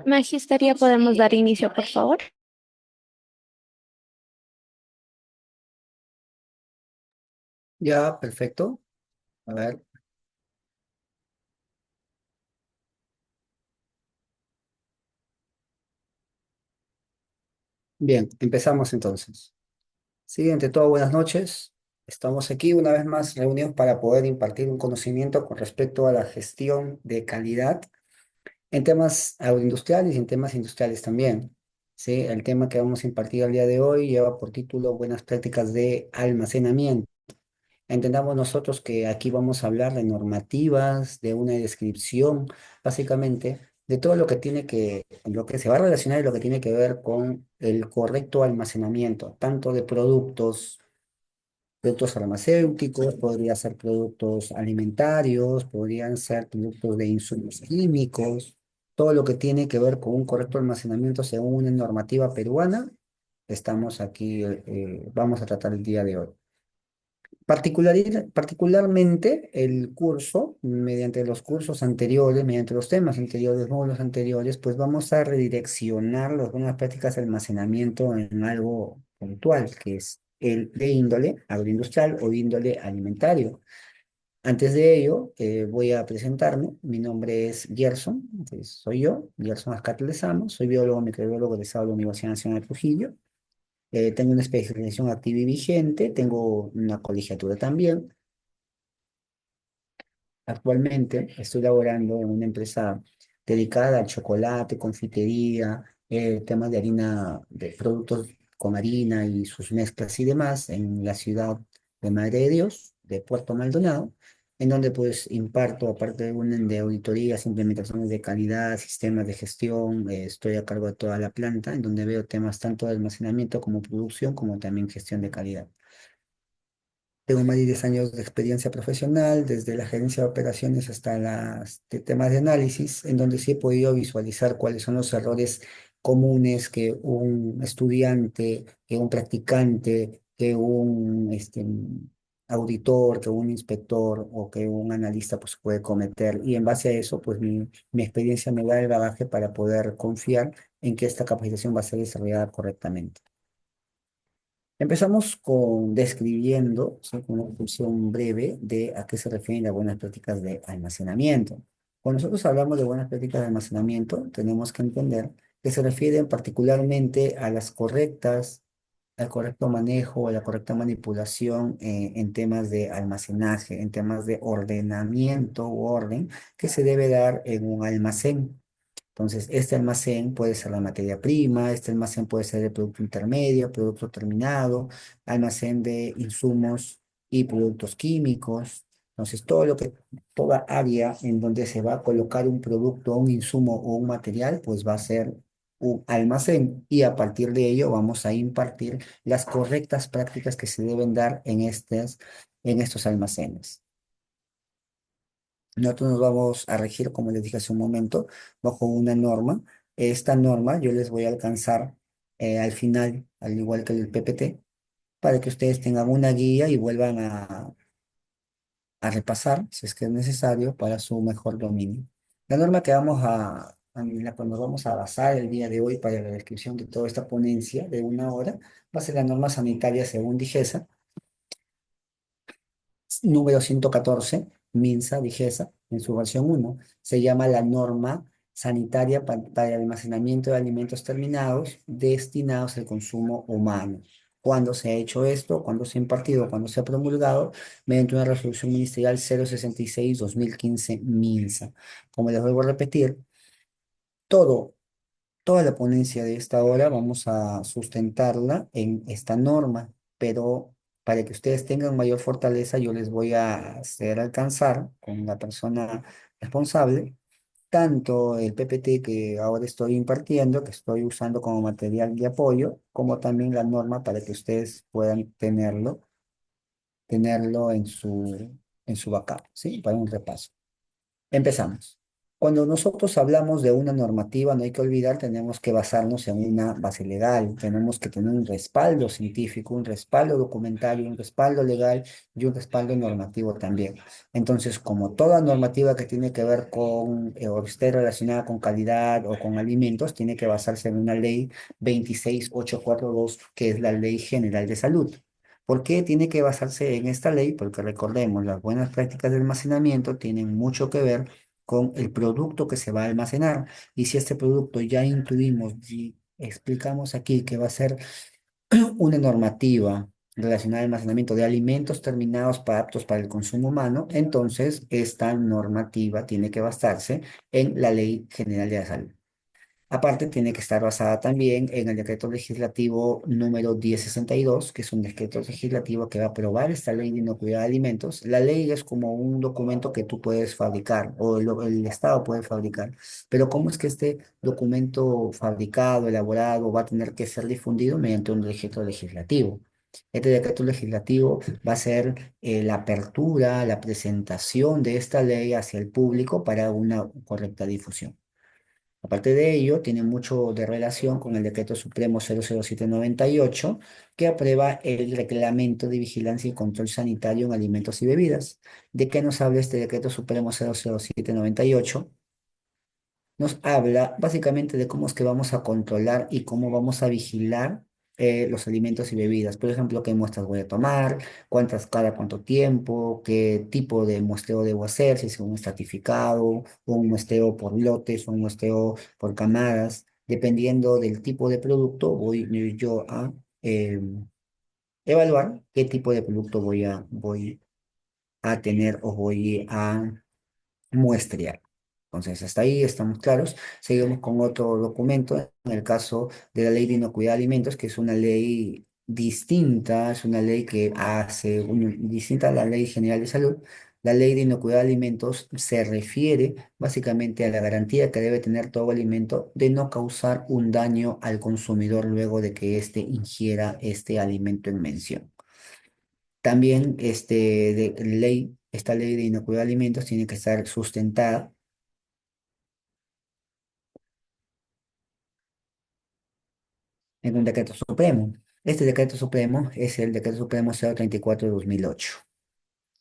Magisteria, ¿podemos dar inicio, por favor? Ya, perfecto. A ver, bien, empezamos entonces. Sí, ante todo, buenas noches. Estamos aquí una vez más reunidos para poder impartir un conocimiento con respecto a la gestión de calidad en temas agroindustriales y en temas industriales también. Sí, el tema que vamos a impartir al día de hoy lleva por título Buenas prácticas de almacenamiento. Entendamos nosotros que aquí vamos a hablar de normativas, de una descripción, básicamente, de todo lo que lo que se va a relacionar y lo que tiene que ver con el correcto almacenamiento, tanto de productos farmacéuticos, podría ser productos alimentarios, podrían ser productos de insumos químicos, todo lo que tiene que ver con un correcto almacenamiento según una normativa peruana, estamos aquí, vamos a tratar el día de hoy. Particularmente el curso, mediante los cursos anteriores, mediante los temas anteriores, módulos anteriores, pues vamos a redireccionar las buenas prácticas de almacenamiento en algo puntual, que es el de índole agroindustrial o índole alimentario. Antes de ello, voy a presentarme. Mi nombre es Gerson, entonces soy yo, Gerson Ascatel Lezama, soy biólogo microbiólogo egresado de la Universidad Nacional de Trujillo. Tengo una especialización activa y vigente, tengo una colegiatura también. Actualmente estoy laborando en una empresa dedicada al chocolate, confitería, temas de harina, de productos con harina y sus mezclas y demás en la ciudad de Madre de Dios, de Puerto Maldonado, en donde pues imparto, aparte de auditorías, implementaciones de calidad, sistemas de gestión, estoy a cargo de toda la planta, en donde veo temas tanto de almacenamiento como producción, como también gestión de calidad. Tengo más de 10 años de experiencia profesional, desde la gerencia de operaciones hasta los temas de análisis, en donde sí he podido visualizar cuáles son los errores comunes que un estudiante, que un practicante, que un auditor, que un inspector o que un analista pues, puede cometer. Y en base a eso, pues mi experiencia me da el bagaje para poder confiar en que esta capacitación va a ser desarrollada correctamente. Empezamos con describiendo, ¿sí? Con una descripción breve de a qué se refieren las buenas prácticas de almacenamiento. Cuando nosotros hablamos de buenas prácticas de almacenamiento, tenemos que entender que se refieren particularmente a las correctas, al correcto manejo, a la correcta manipulación en temas de almacenaje, en temas de ordenamiento u orden que se debe dar en un almacén. Entonces, este almacén puede ser la materia prima, este almacén puede ser el producto intermedio, producto terminado, almacén de insumos y productos químicos. Entonces, toda área en donde se va a colocar un producto, un insumo o un material, pues va a ser un almacén y a partir de ello vamos a impartir las correctas prácticas que se deben dar en estos almacenes. Nosotros nos vamos a regir, como les dije hace un momento, bajo una norma. Esta norma yo les voy a alcanzar al final, al igual que el PPT, para que ustedes tengan una guía y vuelvan a repasar, si es que es necesario, para su mejor dominio. La norma que en la que nos vamos a basar el día de hoy para la descripción de toda esta ponencia de una hora va a ser la norma sanitaria según DIGESA, número 114, MINSA, DIGESA, en su versión uno se llama la norma sanitaria para el almacenamiento de alimentos terminados destinados al consumo humano. ¿Cuándo se ha hecho esto? ¿Cuándo se ha impartido? ¿Cuándo se ha promulgado? Mediante una resolución ministerial 066-2015 MINSA. Como les vuelvo a repetir, todo toda la ponencia de esta hora vamos a sustentarla en esta norma, pero para que ustedes tengan mayor fortaleza, yo les voy a hacer alcanzar con la persona responsable tanto el PPT que ahora estoy impartiendo, que estoy usando como material de apoyo, como también la norma para que ustedes puedan tenerlo en su backup, ¿sí? Para un repaso. Empezamos. Cuando nosotros hablamos de una normativa, no hay que olvidar, tenemos que basarnos en una base legal, tenemos que tener un respaldo científico, un respaldo documentario, un respaldo legal y un respaldo normativo también. Entonces, como toda normativa que tiene que ver con o esté relacionada con calidad o con alimentos, tiene que basarse en una ley 26842, que es la Ley General de Salud. ¿Por qué tiene que basarse en esta ley? Porque recordemos, las buenas prácticas de almacenamiento tienen mucho que ver con el producto que se va a almacenar. Y si este producto ya incluimos y explicamos aquí que va a ser una normativa relacionada al almacenamiento de alimentos terminados para aptos para el consumo humano, entonces esta normativa tiene que basarse en la Ley General de la Salud. Aparte, tiene que estar basada también en el decreto legislativo número 1062, que es un decreto legislativo que va a aprobar esta ley de inocuidad de alimentos. La ley es como un documento que tú puedes fabricar o el Estado puede fabricar. Pero ¿cómo es que este documento fabricado, elaborado, va a tener que ser difundido mediante un decreto legislativo? Este decreto legislativo va a ser la apertura, la presentación de esta ley hacia el público para una correcta difusión. Aparte de ello, tiene mucho de relación con el Decreto Supremo 00798, que aprueba el Reglamento de Vigilancia y Control Sanitario en Alimentos y Bebidas. ¿De qué nos habla este Decreto Supremo 00798? Nos habla básicamente de cómo es que vamos a controlar y cómo vamos a vigilar los alimentos y bebidas. Por ejemplo, qué muestras voy a tomar, cuántas cada cuánto tiempo, qué tipo de muestreo debo hacer, si es un estratificado, o un muestreo por lotes, o un muestreo por camadas. Dependiendo del tipo de producto, voy yo a evaluar qué tipo de producto voy a tener o voy a muestrear. Entonces, hasta ahí estamos claros. Seguimos con otro documento, en el caso de la Ley de Inocuidad de Alimentos, que es una ley distinta, es una ley que hace distinta a la Ley General de Salud. La Ley de Inocuidad de Alimentos se refiere básicamente a la garantía que debe tener todo alimento de no causar un daño al consumidor luego de que éste ingiera este alimento en mención. También esta ley de inocuidad de alimentos tiene que estar sustentada en un decreto supremo. Este decreto supremo es el decreto supremo 034 de 2008.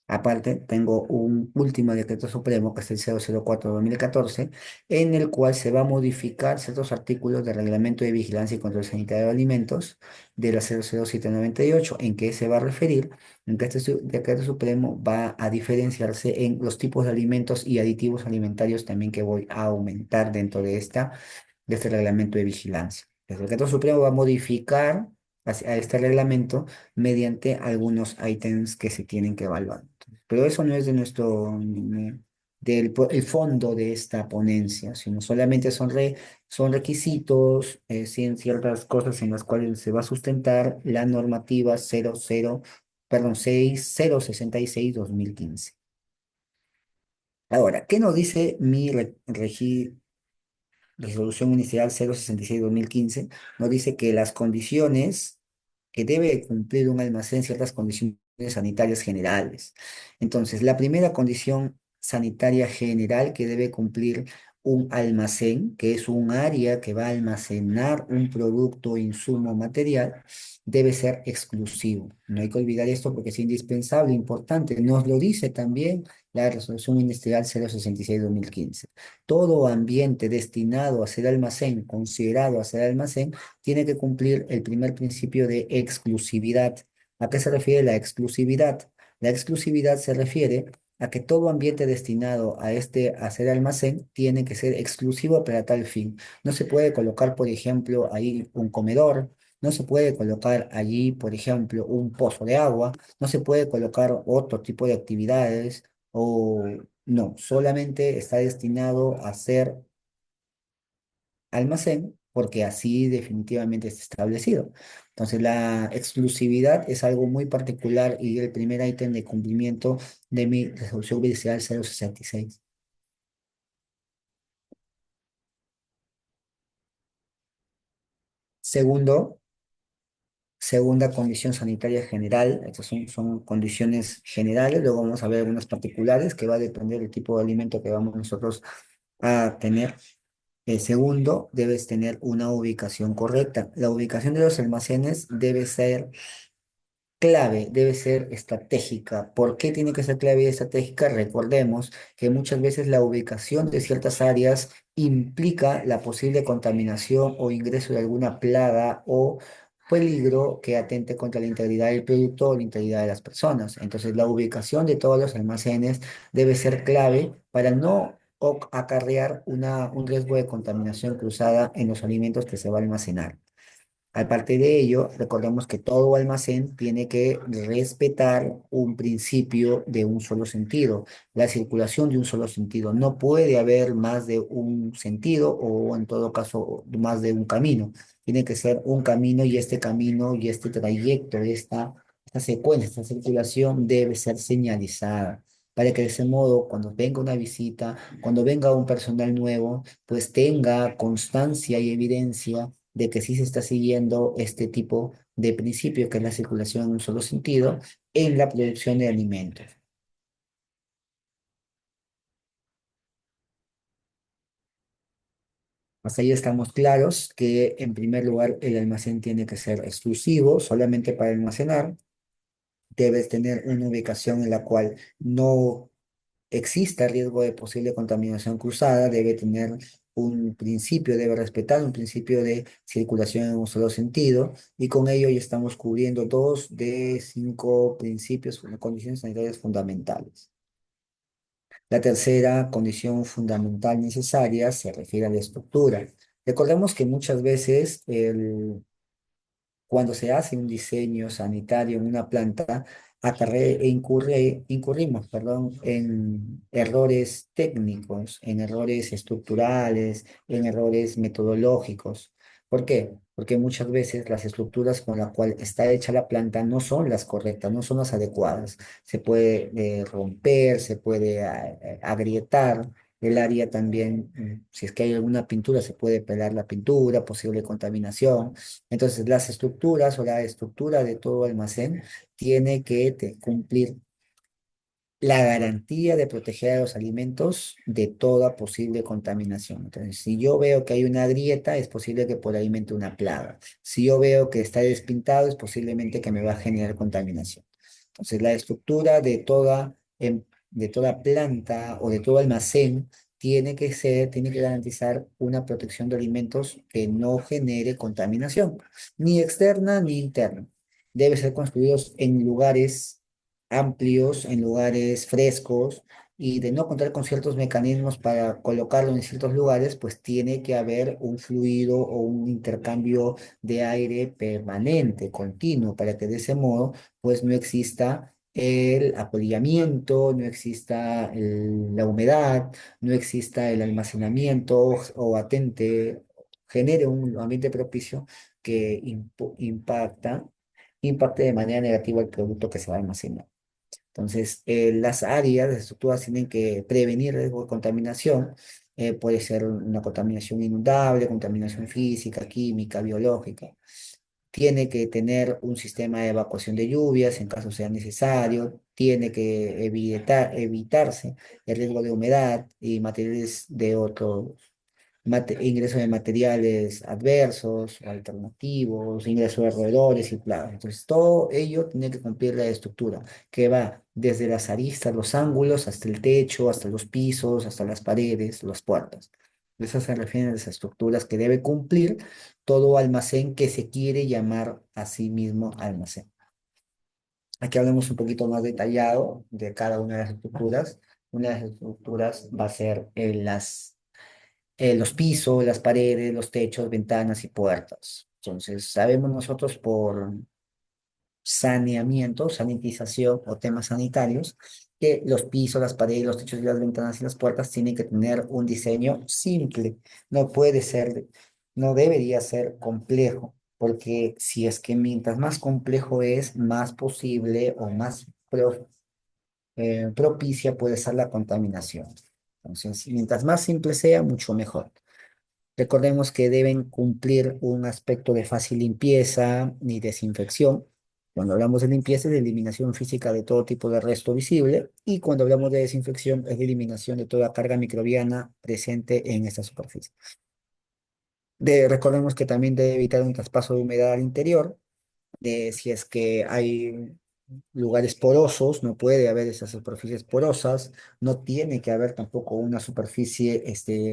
Aparte, tengo un último decreto supremo, que es el 004 de 2014, en el cual se va a modificar ciertos artículos del Reglamento de Vigilancia y Control Sanitario de Alimentos de la 00798. ¿En qué se va a referir? En que este decreto supremo va a diferenciarse en los tipos de alimentos y aditivos alimentarios también que voy a aumentar dentro de este reglamento de vigilancia. El decreto supremo va a modificar a este reglamento mediante algunos ítems que se tienen que evaluar. Pero eso no es de el fondo de esta ponencia, sino solamente son requisitos, ciertas cosas en las cuales se va a sustentar la normativa 6066-2015. Ahora, ¿qué nos dice mi resolución ministerial 066-2015? Nos dice que las condiciones que debe cumplir un almacén, ciertas condiciones sanitarias generales. Entonces, la primera condición sanitaria general que debe cumplir un almacén, que es un área que va a almacenar un producto, insumo, material, debe ser exclusivo. No hay que olvidar esto porque es indispensable, importante. Nos lo dice también la resolución ministerial 066-2015. Todo ambiente destinado a ser almacén, considerado a ser almacén, tiene que cumplir el primer principio de exclusividad. ¿A qué se refiere la exclusividad? La exclusividad se refiere a que todo ambiente destinado a ser almacén tiene que ser exclusivo para tal fin. No se puede colocar, por ejemplo, ahí un comedor, no se puede colocar allí, por ejemplo, un pozo de agua, no se puede colocar otro tipo de actividades o no, solamente está destinado a ser almacén, porque así definitivamente está establecido. Entonces, la exclusividad es algo muy particular y el primer ítem de cumplimiento de mi resolución judicial 066. Segundo, segunda condición sanitaria general, estas son condiciones generales, luego vamos a ver algunas particulares que va a depender del tipo de alimento que vamos nosotros a tener. El segundo, debes tener una ubicación correcta. La ubicación de los almacenes debe ser clave, debe ser estratégica. ¿Por qué tiene que ser clave y estratégica? Recordemos que muchas veces la ubicación de ciertas áreas implica la posible contaminación o ingreso de alguna plaga o peligro que atente contra la integridad del producto o la integridad de las personas. Entonces, la ubicación de todos los almacenes debe ser clave para no acarrear un riesgo de contaminación cruzada en los alimentos que se va a almacenar. Aparte de ello, recordemos que todo almacén tiene que respetar un principio de un solo sentido, la circulación de un solo sentido. No puede haber más de un sentido o en todo caso más de un camino. Tiene que ser un camino y este camino y este trayecto, esta secuencia, esta circulación debe ser señalizada para que de ese modo, cuando venga una visita, cuando venga un personal nuevo, pues tenga constancia y evidencia de que sí se está siguiendo este tipo de principio, que es la circulación en un solo sentido, en la producción de alimentos. Hasta ahí estamos claros que, en primer lugar, el almacén tiene que ser exclusivo, solamente para almacenar. Debes tener una ubicación en la cual no exista riesgo de posible contaminación cruzada, debe tener un principio, debe respetar un principio de circulación en un solo sentido, y con ello ya estamos cubriendo dos de cinco principios, condiciones sanitarias fundamentales. La tercera condición fundamental necesaria se refiere a la estructura. Recordemos que muchas veces cuando se hace un diseño sanitario en una planta, incurrimos, perdón, en errores técnicos, en errores estructurales, en errores metodológicos. ¿Por qué? Porque muchas veces las estructuras con las cuales está hecha la planta no son las correctas, no son las adecuadas. Se puede romper, se puede agrietar. El área también, si es que hay alguna pintura, se puede pelar la pintura, posible contaminación. Entonces, las estructuras o la estructura de todo almacén tiene que cumplir la garantía de proteger a los alimentos de toda posible contaminación. Entonces, si yo veo que hay una grieta, es posible que por ahí entre una plaga. Si yo veo que está despintado, es posiblemente que me va a generar contaminación. Entonces, la estructura de toda planta o de todo almacén tiene que garantizar una protección de alimentos que no genere contaminación, ni externa ni interna. Debe ser construidos en lugares amplios, en lugares frescos, y de no contar con ciertos mecanismos para colocarlo en ciertos lugares, pues tiene que haber un fluido o un intercambio de aire permanente, continuo, para que de ese modo pues no exista el apolillamiento, no exista la humedad, no exista el almacenamiento o genere un ambiente propicio que impacte de manera negativa el producto que se va a almacenar. Entonces, las áreas, las estructuras tienen que prevenir riesgo de contaminación. Puede ser una contaminación inundable, contaminación física, química, biológica. Tiene que tener un sistema de evacuación de lluvias en caso sea necesario. Tiene que evitarse el riesgo de humedad y materiales de otro ingreso de materiales adversos, alternativos, ingreso de roedores y plagas. Entonces, todo ello tiene que cumplir la estructura, que va desde las aristas, los ángulos, hasta el techo, hasta los pisos, hasta las paredes, las puertas. Esas se refieren a las estructuras que debe cumplir todo almacén que se quiere llamar a sí mismo almacén. Aquí hablamos un poquito más detallado de cada una de las estructuras. Una de las estructuras va a ser los pisos, las paredes, los techos, ventanas y puertas. Entonces, sabemos nosotros por saneamiento, sanitización o temas sanitarios, que los pisos, las paredes, los techos y las ventanas y las puertas tienen que tener un diseño simple. No puede ser, no debería ser complejo, porque si es que mientras más complejo es, más posible o más propicia puede ser la contaminación. Entonces, mientras más simple sea, mucho mejor. Recordemos que deben cumplir un aspecto de fácil limpieza y desinfección. Cuando hablamos de limpieza es de eliminación física de todo tipo de resto visible y cuando hablamos de desinfección es de eliminación de toda carga microbiana presente en esta superficie. Recordemos que también debe evitar un traspaso de humedad al interior, de si es que hay lugares porosos, no puede haber esas superficies porosas, no tiene que haber tampoco una superficie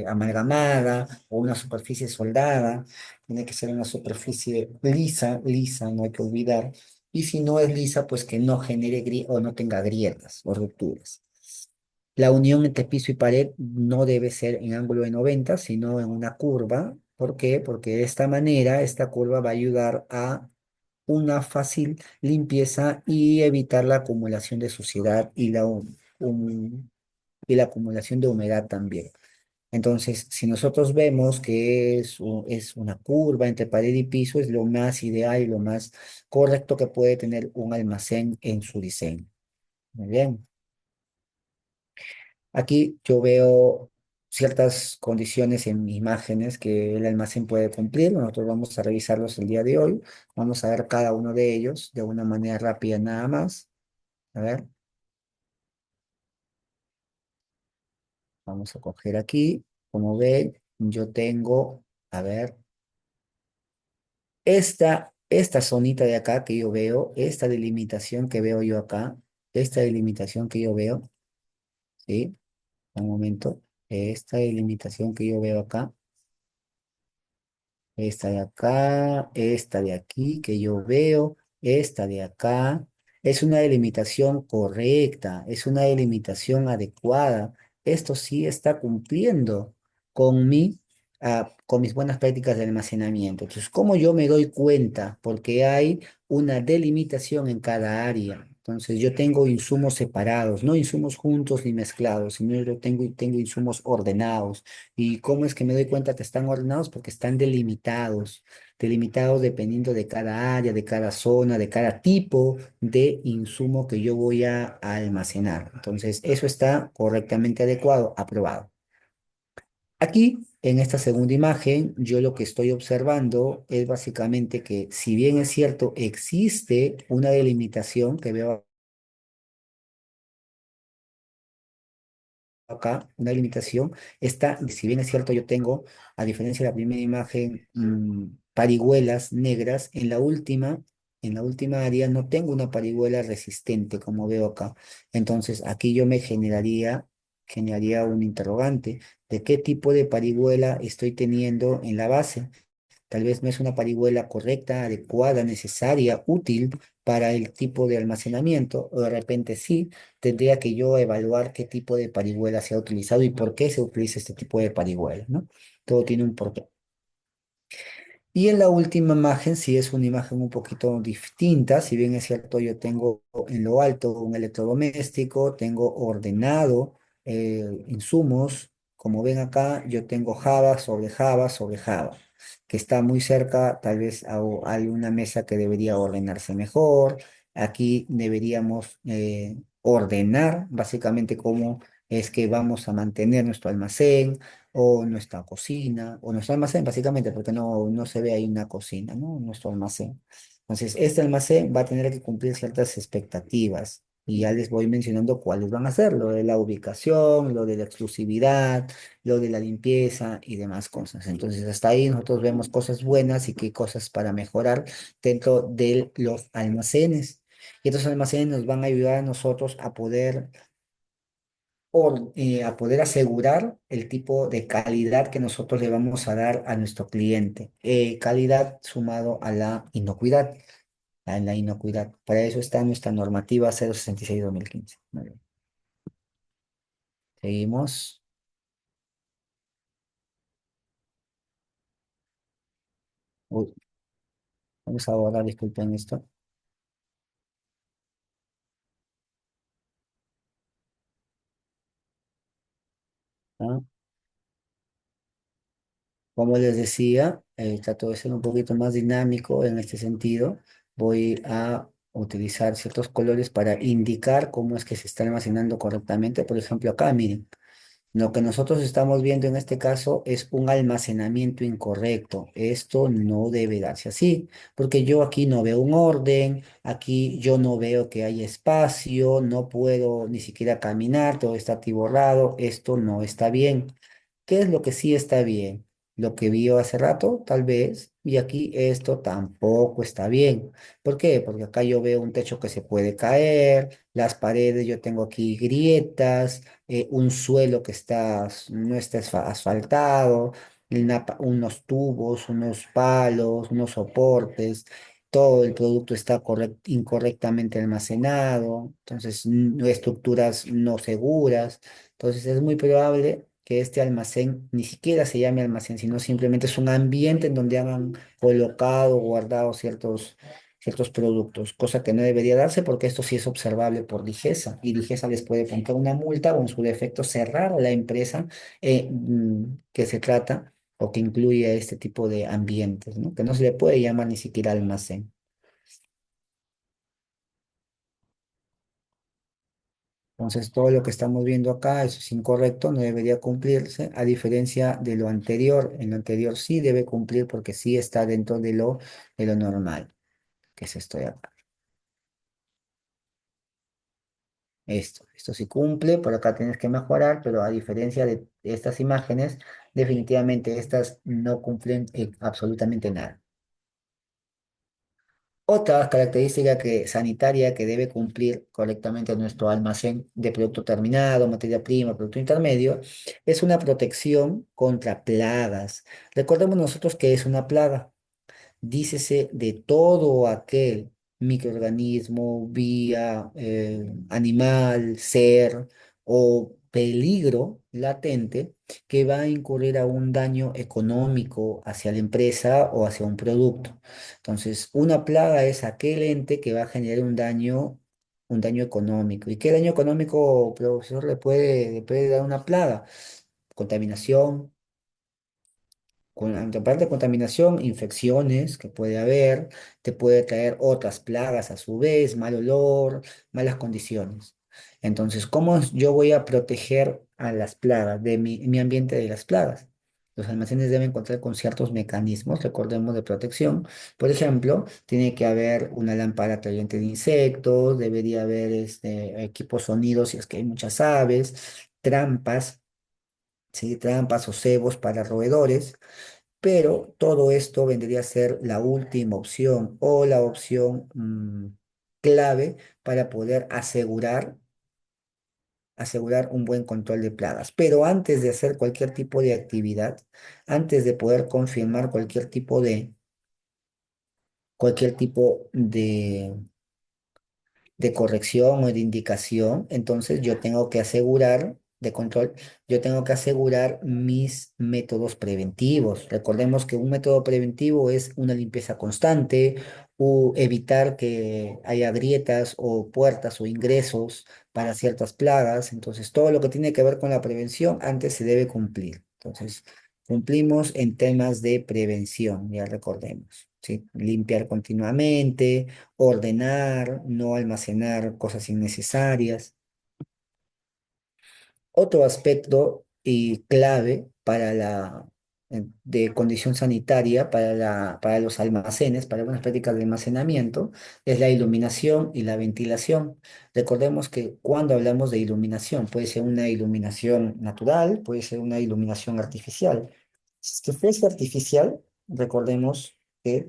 amalgamada o una superficie soldada, tiene que ser una superficie lisa, lisa, no hay que olvidar, y si no es lisa, pues que no genere o no tenga grietas o rupturas. La unión entre piso y pared no debe ser en ángulo de 90, sino en una curva. ¿Por qué? Porque de esta manera, esta curva va a ayudar a una fácil limpieza y evitar la acumulación de suciedad y la acumulación de humedad también. Entonces, si nosotros vemos que es una curva entre pared y piso, es lo más ideal y lo más correcto que puede tener un almacén en su diseño. Muy bien. Aquí yo veo ciertas condiciones en imágenes que el almacén puede cumplir. Nosotros vamos a revisarlos el día de hoy. Vamos a ver cada uno de ellos de una manera rápida nada más. A ver, vamos a coger aquí. Como ven, yo tengo, a ver, esta zonita de acá que yo veo, esta delimitación que veo yo acá, esta delimitación que yo veo, ¿sí? Un momento. Esta delimitación que yo veo acá. Esta de acá, esta de aquí que yo veo, esta de acá. Es una delimitación correcta, es una delimitación adecuada. Esto sí está cumpliendo con con mis buenas prácticas de almacenamiento. Entonces, ¿cómo yo me doy cuenta? Porque hay una delimitación en cada área. Entonces, yo tengo insumos separados, no insumos juntos ni mezclados, sino yo tengo insumos ordenados. ¿Y cómo es que me doy cuenta que están ordenados? Porque están delimitados, delimitados dependiendo de cada área, de cada zona, de cada tipo de insumo que yo voy a almacenar. Entonces, eso está correctamente adecuado, aprobado. Aquí, en esta segunda imagen, yo lo que estoy observando es básicamente que, si bien es cierto, existe una delimitación que veo acá, una limitación, si bien es cierto, yo tengo, a diferencia de la primera imagen, parihuelas negras, en la última área no tengo una parihuela resistente, como veo acá. Entonces, aquí yo generaría un interrogante de qué tipo de parihuela estoy teniendo en la base. Tal vez no es una parihuela correcta, adecuada, necesaria, útil para el tipo de almacenamiento, o de repente sí, tendría que yo evaluar qué tipo de parihuela se ha utilizado y por qué se utiliza este tipo de parihuela, ¿no? Todo tiene un porqué. Y en la última imagen, sí es una imagen un poquito distinta, si bien es cierto, yo tengo en lo alto un electrodoméstico, tengo ordenado insumos, como ven acá, yo tengo Java sobre Java sobre Java, que está muy cerca, tal vez hay una mesa que debería ordenarse mejor, aquí deberíamos ordenar básicamente cómo es que vamos a mantener nuestro almacén o nuestra cocina, o nuestro almacén, básicamente, porque no se ve ahí una cocina, ¿no? Nuestro almacén. Entonces, este almacén va a tener que cumplir ciertas expectativas, y ya les voy mencionando cuáles van a ser, lo de la ubicación, lo de la exclusividad, lo de la limpieza y demás cosas. Entonces, hasta ahí nosotros vemos cosas buenas y qué cosas para mejorar dentro de los almacenes. Y estos almacenes nos van a ayudar a nosotros a poder a poder asegurar el tipo de calidad que nosotros le vamos a dar a nuestro cliente. Calidad sumado a la inocuidad, a la inocuidad. Para eso está nuestra normativa 066/2015. Muy bien. Seguimos. Uy, vamos a borrar, disculpen esto. ¿No? Como les decía, trato de ser un poquito más dinámico en este sentido. Voy a utilizar ciertos colores para indicar cómo es que se está almacenando correctamente. Por ejemplo, acá, miren. Lo que nosotros estamos viendo en este caso es un almacenamiento incorrecto. Esto no debe darse así, porque yo aquí no veo un orden, aquí yo no veo que hay espacio, no puedo ni siquiera caminar, todo está atiborrado, esto no está bien. ¿Qué es lo que sí está bien? Lo que vio hace rato, tal vez, y aquí esto tampoco está bien. ¿Por qué? Porque acá yo veo un techo que se puede caer, las paredes, yo tengo aquí grietas, un suelo que no está asfaltado, unos tubos, unos palos, unos soportes, todo el producto está incorrectamente almacenado, entonces estructuras no seguras. Entonces es muy probable que este almacén ni siquiera se llame almacén, sino simplemente es un ambiente en donde han colocado o guardado ciertos productos, cosa que no debería darse porque esto sí es observable por Digesa y Digesa les puede poner una multa o en su defecto cerrar a la empresa que se trata o que incluye este tipo de ambientes, ¿no? Que no se le puede llamar ni siquiera almacén. Entonces, todo lo que estamos viendo acá, eso es incorrecto, no debería cumplirse, a diferencia de lo anterior. En lo anterior sí debe cumplir porque sí está dentro de lo normal, que es esto de acá. Esto sí cumple, por acá tienes que mejorar, pero a diferencia de estas imágenes, definitivamente estas no cumplen absolutamente nada. Otra característica sanitaria que debe cumplir correctamente nuestro almacén de producto terminado, materia prima, producto intermedio, es una protección contra plagas. Recordemos nosotros que es una plaga. Dícese de todo aquel microorganismo, vía, animal, ser o peligro latente que va a incurrir a un daño económico hacia la empresa o hacia un producto. Entonces, una plaga es aquel ente que va a generar un daño económico. ¿Y qué daño económico, profesor, le puede dar una plaga? Contaminación, aparte de contaminación, infecciones que puede haber, te puede traer otras plagas a su vez, mal olor, malas condiciones. Entonces, ¿cómo yo voy a proteger a las plagas, de mi ambiente de las plagas? Los almacenes deben contar con ciertos mecanismos, recordemos, de protección. Por ejemplo, tiene que haber una lámpara atrayente de insectos, debería haber equipos sonidos si es que hay muchas aves, trampas, ¿sí? Trampas o cebos para roedores, pero todo esto vendría a ser la última opción o la opción clave para poder asegurar un buen control de plagas. Pero antes de hacer cualquier tipo de actividad, antes de poder confirmar cualquier tipo de corrección o de indicación, entonces yo tengo que asegurar de control, yo tengo que asegurar mis métodos preventivos. Recordemos que un método preventivo es una limpieza constante o evitar que haya grietas o puertas o ingresos para ciertas plagas. Entonces, todo lo que tiene que ver con la prevención antes se debe cumplir. Entonces, cumplimos en temas de prevención, ya recordemos, ¿sí? Limpiar continuamente, ordenar, no almacenar cosas innecesarias. Otro aspecto y clave de condición sanitaria para los almacenes, para algunas prácticas de almacenamiento, es la iluminación y la ventilación. Recordemos que cuando hablamos de iluminación, puede ser una iluminación natural, puede ser una iluminación artificial. Si fuese artificial, recordemos que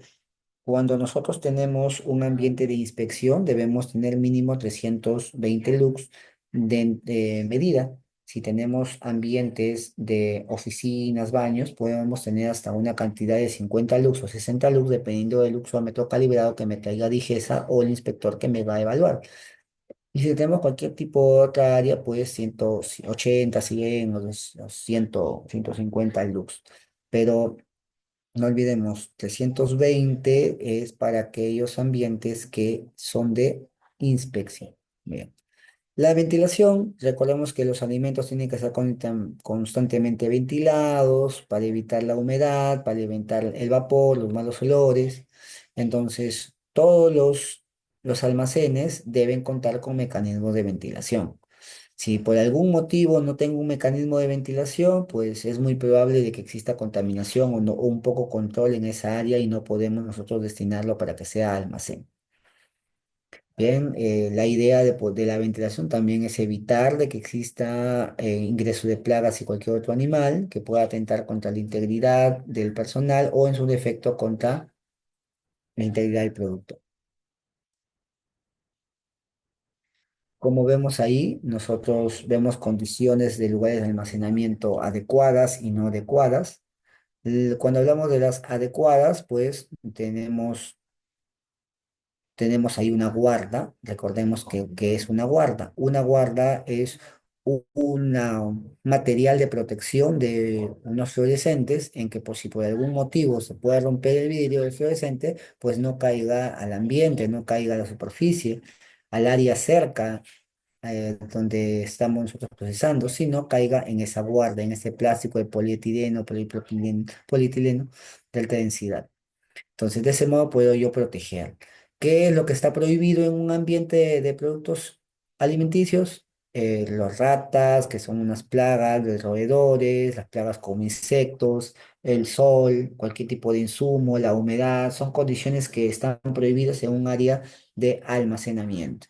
cuando nosotros tenemos un ambiente de inspección, debemos tener mínimo 320 lux de medida. Si tenemos ambientes de oficinas, baños, podemos tener hasta una cantidad de 50 lux o 60 lux, dependiendo del luxómetro calibrado que me traiga Digesa o el inspector que me va a evaluar. Y si tenemos cualquier tipo de otra área, pues 180, 100 o 100, 150 lux. Pero no olvidemos, 320 es para aquellos ambientes que son de inspección. Bien. La ventilación, recordemos que los alimentos tienen que estar constantemente ventilados para evitar la humedad, para evitar el vapor, los malos olores. Entonces, todos los almacenes deben contar con mecanismos de ventilación. Si por algún motivo no tengo un mecanismo de ventilación, pues es muy probable de que exista contaminación o, o un poco control en esa área y no podemos nosotros destinarlo para que sea almacén. Bien, la idea de la ventilación también es evitar de que exista ingreso de plagas y cualquier otro animal que pueda atentar contra la integridad del personal o en su defecto contra la integridad del producto. Como vemos ahí, nosotros vemos condiciones de lugares de almacenamiento adecuadas y no adecuadas. Cuando hablamos de las adecuadas, pues tenemos ahí una guarda, recordemos que es una guarda. Una guarda es un material de protección de unos fluorescentes en que por si por algún motivo se puede romper el vidrio del fluorescente, pues no caiga al ambiente, no caiga a la superficie, al área cerca donde estamos nosotros procesando, sino caiga en esa guarda, en ese plástico de polietileno, polipropileno, polietileno de alta densidad. Entonces, de ese modo puedo yo proteger. ¿Qué es lo que está prohibido en un ambiente de productos alimenticios? Los ratas, que son unas plagas, los roedores, las plagas como insectos, el sol, cualquier tipo de insumo, la humedad, son condiciones que están prohibidas en un área de almacenamiento.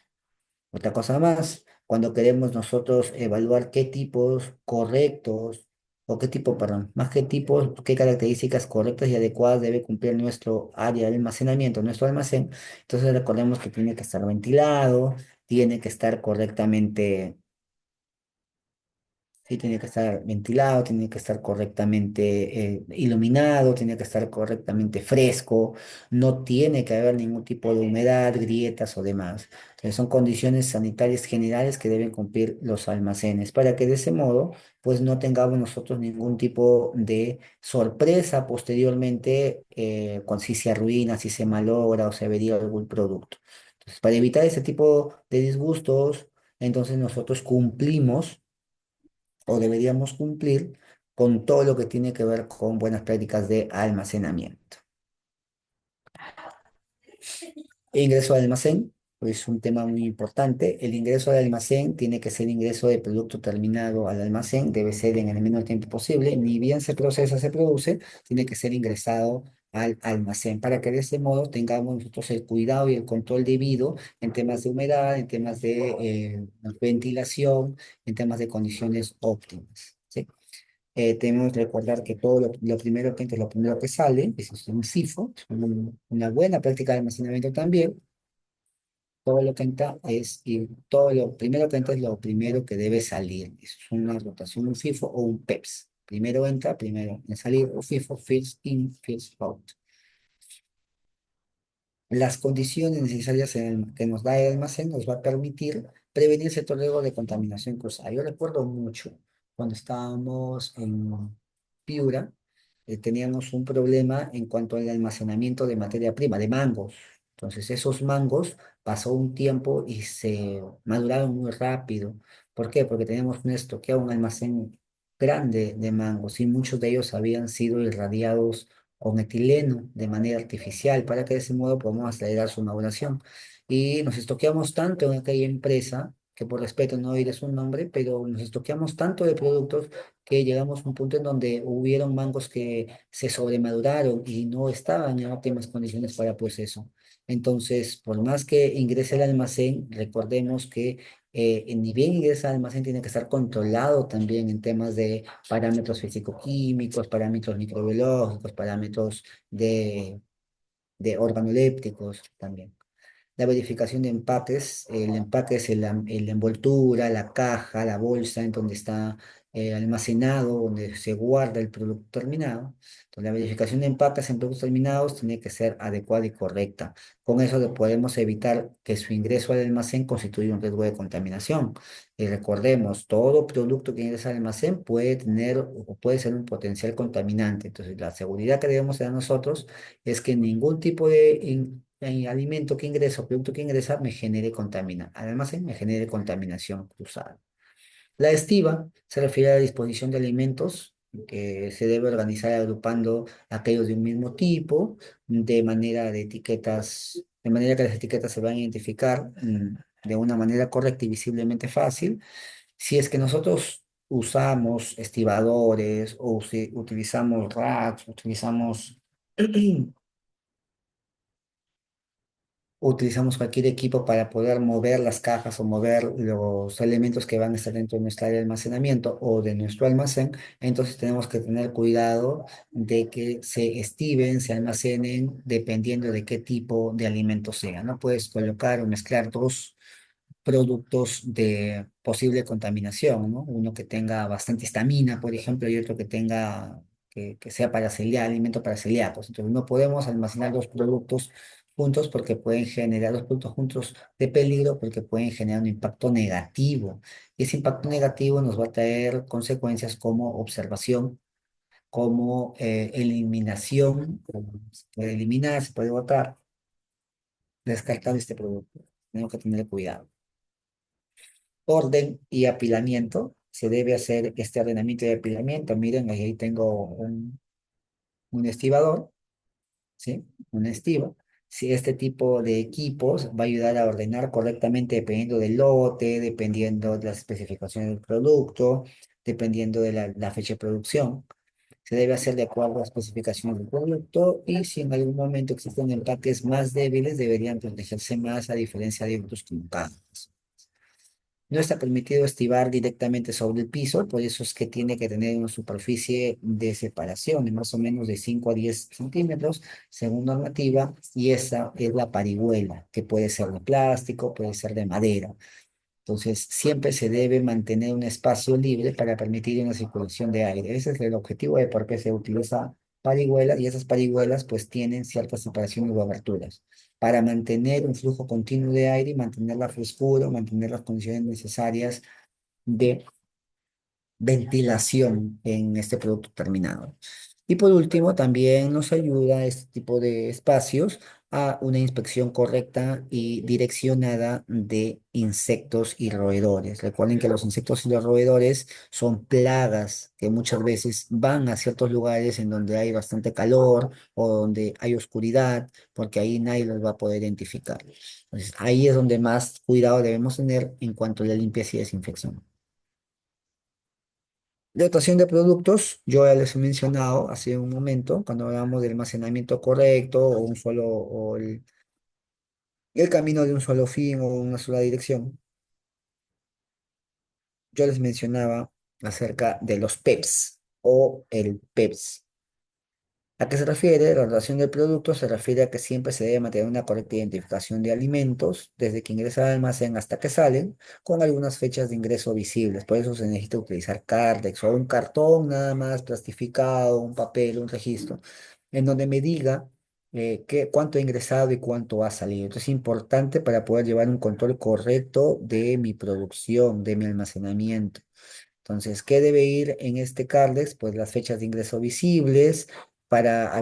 Otra cosa más, cuando queremos nosotros evaluar qué tipos correctos, o qué tipo, perdón, más que tipos, qué características correctas y adecuadas debe cumplir nuestro área de almacenamiento, nuestro almacén, entonces recordemos que tiene que estar ventilado, tiene que estar correctamente. Sí, tiene que estar ventilado, tiene que estar correctamente iluminado, tiene que estar correctamente fresco, no tiene que haber ningún tipo de humedad, grietas o demás. Entonces, son condiciones sanitarias generales que deben cumplir los almacenes para que de ese modo, pues no tengamos nosotros ningún tipo de sorpresa posteriormente con si se arruina, si se malogra o se avería algún producto. Entonces, para evitar ese tipo de disgustos, entonces nosotros cumplimos o deberíamos cumplir con todo lo que tiene que ver con buenas prácticas de almacenamiento. Ingreso al almacén, pues un tema muy importante. El ingreso al almacén tiene que ser ingreso de producto terminado al almacén, debe ser en el menor tiempo posible. Ni bien se procesa, se produce, tiene que ser ingresado al almacén para que de ese modo tengamos nosotros el cuidado y el control debido en temas de humedad, en temas de ventilación, en temas de condiciones óptimas. ¿Sí? Tenemos que recordar que todo lo primero que entra es lo primero que sale, eso es un FIFO, es una buena práctica de almacenamiento también. Todo lo que entra y todo lo primero que entra es lo primero que debe salir. Eso es una rotación, un FIFO o un PEPS. Primero entra, primero en salir, o FIFO, first in, first out. Las condiciones necesarias que nos da el almacén nos va a permitir prevenir cierto riesgo de contaminación cruzada. Yo recuerdo mucho cuando estábamos en Piura, teníamos un problema en cuanto al almacenamiento de materia prima, de mangos. Entonces, esos mangos pasó un tiempo y se maduraron muy rápido. ¿Por qué? Porque teníamos un estoqueado, un almacén grande de mangos y muchos de ellos habían sido irradiados con etileno de manera artificial para que de ese modo podamos acelerar su maduración. Y nos estoqueamos tanto en aquella empresa, que por respeto no diré su nombre, pero nos estoqueamos tanto de productos que llegamos a un punto en donde hubieron mangos que se sobremaduraron y no estaban en óptimas condiciones para proceso. Entonces, por más que ingrese al almacén, recordemos que ni bien ingresa al almacén, tiene que estar controlado también en temas de parámetros físico-químicos, parámetros microbiológicos, parámetros de organolépticos también. La verificación de empaques, el empaque es la envoltura, la caja, la bolsa en donde está almacenado, donde se guarda el producto terminado. Entonces, la verificación de empaques en productos terminados tiene que ser adecuada y correcta. Con eso podemos evitar que su ingreso al almacén constituya un riesgo de contaminación. Y recordemos, todo producto que ingresa al almacén puede tener o puede ser un potencial contaminante. Entonces, la seguridad que debemos dar nosotros es que ningún tipo de alimento que ingresa o producto que ingresa me genere al almacén me genere contaminación cruzada. La estiva se refiere a la disposición de alimentos que se debe organizar agrupando aquellos de un mismo tipo, de manera que las etiquetas se van a identificar de una manera correcta y visiblemente fácil Si es que nosotros usamos estibadores o utilizamos racks, utilizamos cualquier equipo para poder mover las cajas o mover los elementos que van a estar dentro de nuestra área de almacenamiento o de nuestro almacén, entonces tenemos que tener cuidado de que se estiben, se almacenen dependiendo de qué tipo de alimento sea. No puedes colocar o mezclar dos productos de posible contaminación, ¿no? Uno que tenga bastante histamina, por ejemplo, y otro que tenga, que sea para alimento para celíacos. Entonces, no podemos almacenar dos productos juntos porque pueden generar los productos juntos de peligro porque pueden generar un impacto negativo. Y ese impacto negativo nos va a traer consecuencias como observación, como eliminación, como se puede eliminar, se puede botar, descartar este producto. Tenemos que tener cuidado. Orden y apilamiento. Se debe hacer este ordenamiento y apilamiento. Miren, ahí tengo un estibador, ¿sí? Un estivo. Si este tipo de equipos va a ayudar a ordenar correctamente dependiendo del lote, dependiendo de las especificaciones del producto, dependiendo de la fecha de producción. Se debe hacer de acuerdo a las especificaciones del producto y si en algún momento existen empaques más débiles, deberían protegerse más a diferencia de otros componentes. No está permitido estivar directamente sobre el piso, por eso es que tiene que tener una superficie de separación de más o menos de 5 a 10 centímetros, según normativa, y esa es la parihuela, que puede ser de plástico, puede ser de madera. Entonces, siempre se debe mantener un espacio libre para permitir una circulación de aire. Ese es el objetivo de por qué se utiliza parihuela y esas parihuelas pues tienen ciertas separaciones o aberturas para mantener un flujo continuo de aire y mantener la frescura, mantener las condiciones necesarias de ventilación en este producto terminado. Y por último, también nos ayuda este tipo de espacios a una inspección correcta y direccionada de insectos y roedores. Recuerden que los insectos y los roedores son plagas que muchas veces van a ciertos lugares en donde hay bastante calor o donde hay oscuridad, porque ahí nadie los va a poder identificar. Entonces, ahí es donde más cuidado debemos tener en cuanto a la limpieza y desinfección. Dotación de productos, yo ya les he mencionado hace un momento, cuando hablamos de almacenamiento correcto o un solo, o el camino de un solo fin o una sola dirección, yo les mencionaba acerca de los PEPs o el PEPs. ¿A qué se refiere? La relación del producto se refiere a que siempre se debe mantener una correcta identificación de alimentos, desde que ingresa al almacén hasta que salen, con algunas fechas de ingreso visibles. Por eso se necesita utilizar Cardex o un cartón nada más plastificado, un papel, un registro, en donde me diga cuánto ha ingresado y cuánto ha salido. Esto es importante para poder llevar un control correcto de mi producción, de mi almacenamiento. Entonces, ¿qué debe ir en este CARDEX? Pues las fechas de ingreso visibles para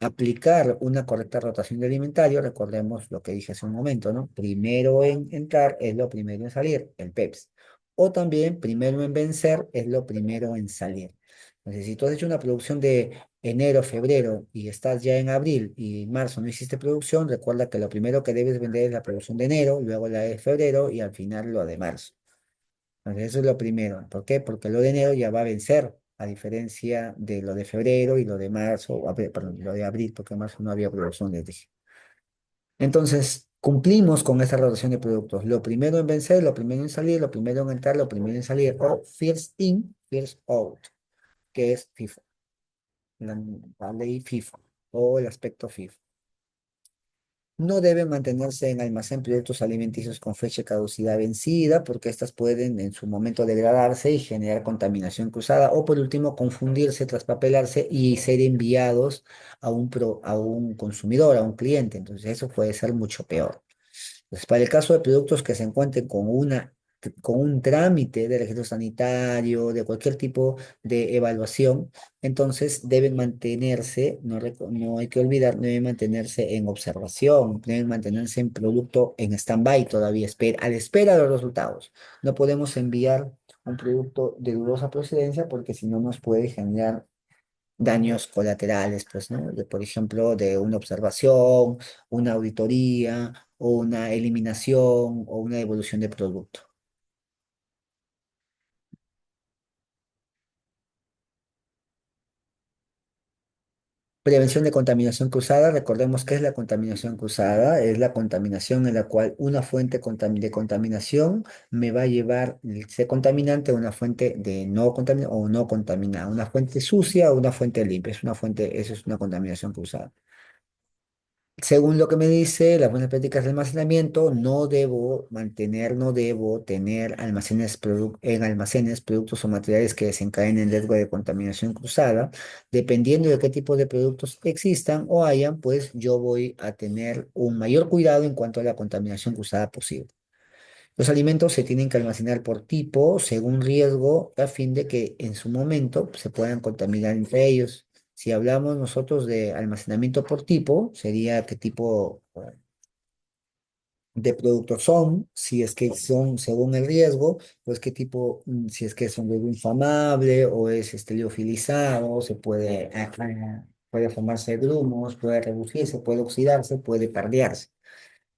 aplicar una correcta rotación de alimentario. Recordemos lo que dije hace un momento, ¿no? Primero en entrar es lo primero en salir, el PEPS. O también primero en vencer es lo primero en salir. Entonces, si tú has hecho una producción de enero, febrero y estás ya en abril y marzo no hiciste producción, recuerda que lo primero que debes vender es la producción de enero, luego la de febrero y al final lo de marzo. Entonces, eso es lo primero. ¿Por qué? Porque lo de enero ya va a vencer, a diferencia de lo de febrero y lo de marzo, perdón, lo de abril, porque en marzo no había producción, les dije. Entonces, cumplimos con esa relación de productos. Lo primero en vencer, lo primero en salir, lo primero en entrar, lo primero en salir, o first in, first out, que es FIFO, la ley FIFO, o el aspecto FIFO. No deben mantenerse en almacén productos alimenticios con fecha de caducidad vencida, porque estas pueden en su momento degradarse y generar contaminación cruzada, o por último, confundirse, traspapelarse y ser enviados a un consumidor, a un cliente. Entonces, eso puede ser mucho peor. Pues para el caso de productos que se encuentren con un trámite de registro sanitario, de cualquier tipo de evaluación, entonces deben mantenerse, no hay que olvidar, deben mantenerse en observación, deben mantenerse en producto en stand-by todavía, a la espera de los resultados. No podemos enviar un producto de dudosa procedencia porque si no nos puede generar daños colaterales, pues, ¿no? Por ejemplo, de una observación, una auditoría, o una eliminación, o una devolución de producto. Prevención de contaminación cruzada. Recordemos que es la contaminación cruzada. Es la contaminación en la cual una fuente de contaminación me va a llevar ese contaminante a una fuente de no contaminada o no contaminada. Una fuente sucia o una fuente limpia. Es una fuente, eso es una contaminación cruzada. Según lo que me dice las buenas prácticas de almacenamiento, no debo tener en almacenes productos o materiales que desencadenen riesgo de contaminación cruzada. Dependiendo de qué tipo de productos existan o hayan, pues yo voy a tener un mayor cuidado en cuanto a la contaminación cruzada posible. Los alimentos se tienen que almacenar por tipo, según riesgo, a fin de que en su momento se puedan contaminar entre ellos. Si hablamos nosotros de almacenamiento por tipo, sería qué tipo de productos son, si es que son según el riesgo, pues qué tipo, si es que es un riesgo inflamable o es liofilizado, puede formarse grumos, puede reducirse, puede oxidarse, puede perdearse.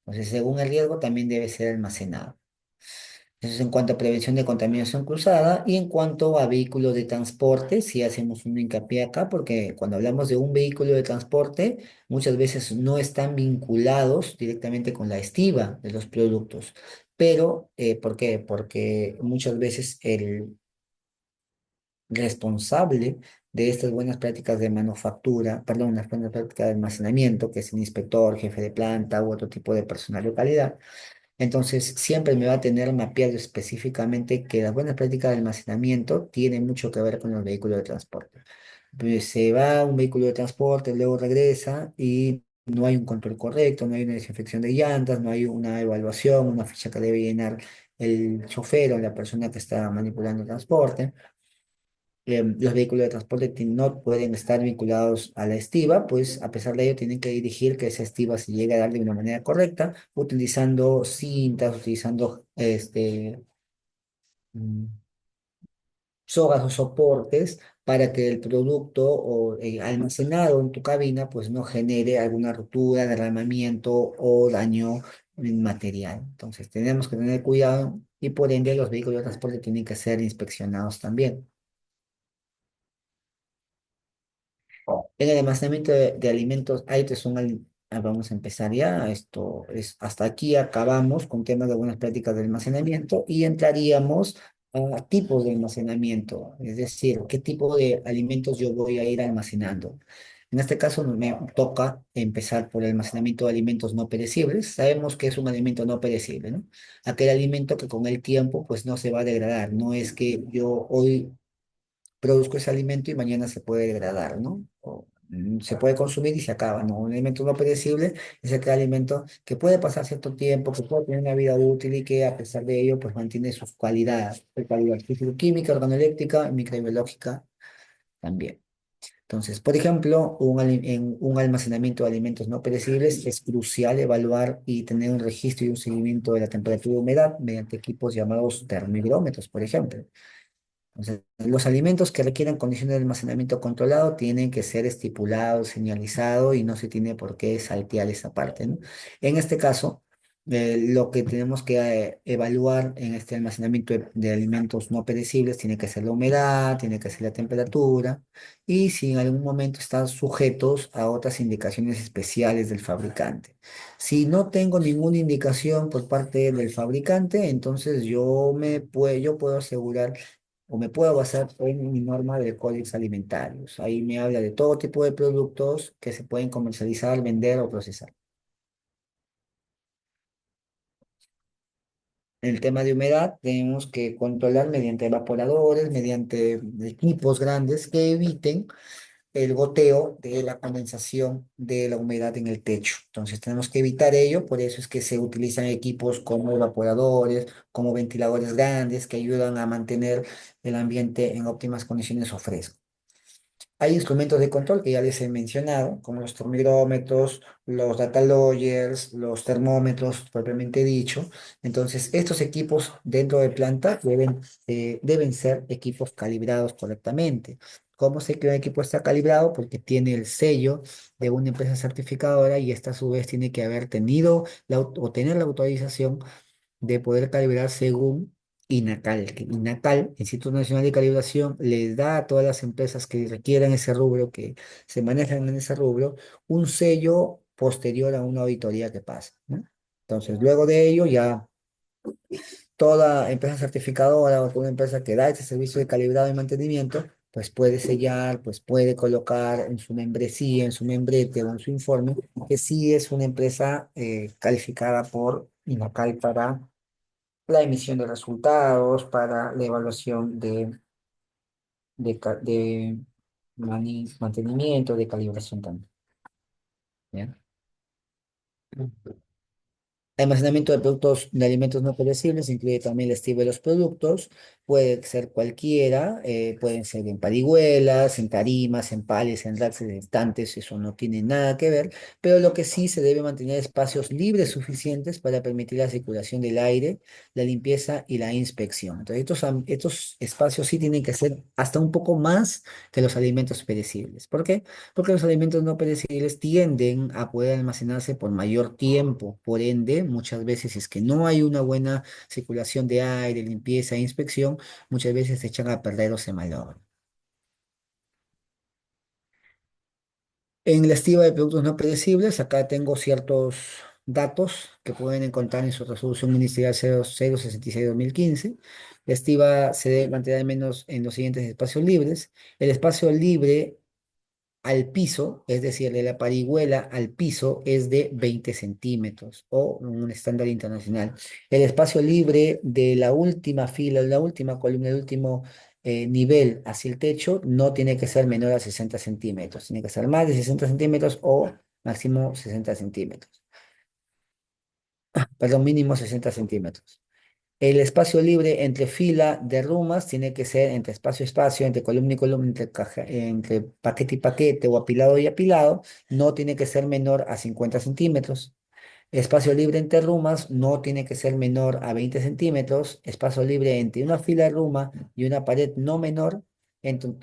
Entonces, según el riesgo, también debe ser almacenado. Eso es en cuanto a prevención de contaminación cruzada y en cuanto a vehículos de transporte, si hacemos un hincapié acá, porque cuando hablamos de un vehículo de transporte, muchas veces no están vinculados directamente con la estiba de los productos. Pero, ¿por qué? Porque muchas veces el responsable de estas buenas prácticas de manufactura, perdón, las buenas prácticas de almacenamiento, que es el inspector, jefe de planta u otro tipo de personal de calidad, entonces, siempre me va a tener mapeado específicamente que las buenas prácticas de almacenamiento tienen mucho que ver con los vehículos de transporte. Pues se va un vehículo de transporte, luego regresa y no hay un control correcto, no hay una desinfección de llantas, no hay una evaluación, una ficha que debe llenar el chofer o la persona que está manipulando el transporte. Los vehículos de transporte no pueden estar vinculados a la estiba, pues a pesar de ello tienen que dirigir que esa estiba se llegue a dar de una manera correcta, utilizando cintas, utilizando mm, sogas o soportes para que el producto almacenado en tu cabina pues no genere alguna ruptura, derramamiento o daño material. Entonces tenemos que tener cuidado y por ende los vehículos de transporte tienen que ser inspeccionados también. En el almacenamiento de alimentos, vamos a empezar ya. Esto es, hasta aquí acabamos con temas de buenas prácticas de almacenamiento y entraríamos a tipos de almacenamiento, es decir, qué tipo de alimentos yo voy a ir almacenando. En este caso me toca empezar por el almacenamiento de alimentos no perecibles. Sabemos que es un alimento no perecible, ¿no? Aquel alimento que con el tiempo pues no se va a degradar. No es que yo hoy produzco ese alimento y mañana se puede degradar, ¿no? Se puede consumir y se acaba, ¿no? Un alimento no perecible es aquel alimento que puede pasar cierto tiempo, que puede tener una vida útil y que a pesar de ello, pues mantiene sus cualidades, su calidad físico-química, organoléptica, microbiológica también. Entonces, por ejemplo, en un almacenamiento de alimentos no perecibles es crucial evaluar y tener un registro y un seguimiento de la temperatura y humedad mediante equipos llamados termómetros, por ejemplo. Entonces, los alimentos que requieran condiciones de almacenamiento controlado tienen que ser estipulados, señalizados y no se tiene por qué saltear esa parte, ¿no? En este caso, lo que tenemos que evaluar en este almacenamiento de alimentos no perecibles tiene que ser la humedad, tiene que ser la temperatura y si en algún momento están sujetos a otras indicaciones especiales del fabricante. Si no tengo ninguna indicación por parte del fabricante, entonces yo puedo asegurar o me puedo basar en mi norma de códigos alimentarios. Ahí me habla de todo tipo de productos que se pueden comercializar, vender o procesar. En el tema de humedad, tenemos que controlar mediante evaporadores, mediante equipos grandes que eviten el goteo de la condensación de la humedad en el techo. Entonces tenemos que evitar ello, por eso es que se utilizan equipos como evaporadores, como ventiladores grandes que ayudan a mantener el ambiente en óptimas condiciones o fresco. Hay instrumentos de control que ya les he mencionado, como los termómetros, los data loggers, los termómetros propiamente dicho. Entonces, estos equipos dentro de planta deben ser equipos calibrados correctamente. ¿Cómo sé que un equipo está calibrado? Porque tiene el sello de una empresa certificadora y esta a su vez tiene que haber tenido o tener la autorización de poder calibrar según INACAL, que INACAL, Instituto Nacional de Calibración, les da a todas las empresas que requieran ese rubro, que se manejan en ese rubro, un sello posterior a una auditoría que pasa, ¿no? Entonces, luego de ello, ya toda empresa certificadora o toda empresa que da ese servicio de calibrado y mantenimiento, pues puede sellar, pues puede colocar en su membresía, en su membrete o en su informe, que sí es una empresa calificada por INACAL para la emisión de resultados, para la evaluación de mantenimiento, de calibración también. ¿Ya? Almacenamiento de productos de alimentos no perecibles incluye también el estilo de los productos, puede ser cualquiera, pueden ser en parihuelas, en tarimas, en pales, en racks, en estantes, eso no tiene nada que ver, pero lo que sí se debe mantener espacios libres suficientes para permitir la circulación del aire, la limpieza y la inspección. Entonces, estos espacios sí tienen que ser hasta un poco más que los alimentos perecibles. ¿Por qué? Porque los alimentos no perecibles tienden a poder almacenarse por mayor tiempo. Por ende, muchas veces, si es que no hay una buena circulación de aire, limpieza e inspección, muchas veces se echan a perder o se malogran. En la estiva de productos no perecibles, acá tengo ciertos datos que pueden encontrar en su resolución ministerial 0066-2015. La estiva se debe mantener al menos en los siguientes espacios libres. El espacio libre al piso, es decir, de la parihuela al piso, es de 20 centímetros o un estándar internacional. El espacio libre de la última fila, la última columna, el último nivel hacia el techo no tiene que ser menor a 60 centímetros, tiene que ser más de 60 centímetros o máximo 60 centímetros, perdón, mínimo 60 centímetros. El espacio libre entre fila de rumas tiene que ser entre espacio y espacio, entre columna y columna, entre paquete y paquete o apilado y apilado, no tiene que ser menor a 50 centímetros. Espacio libre entre rumas no tiene que ser menor a 20 centímetros. Espacio libre entre una fila de ruma y una pared no menor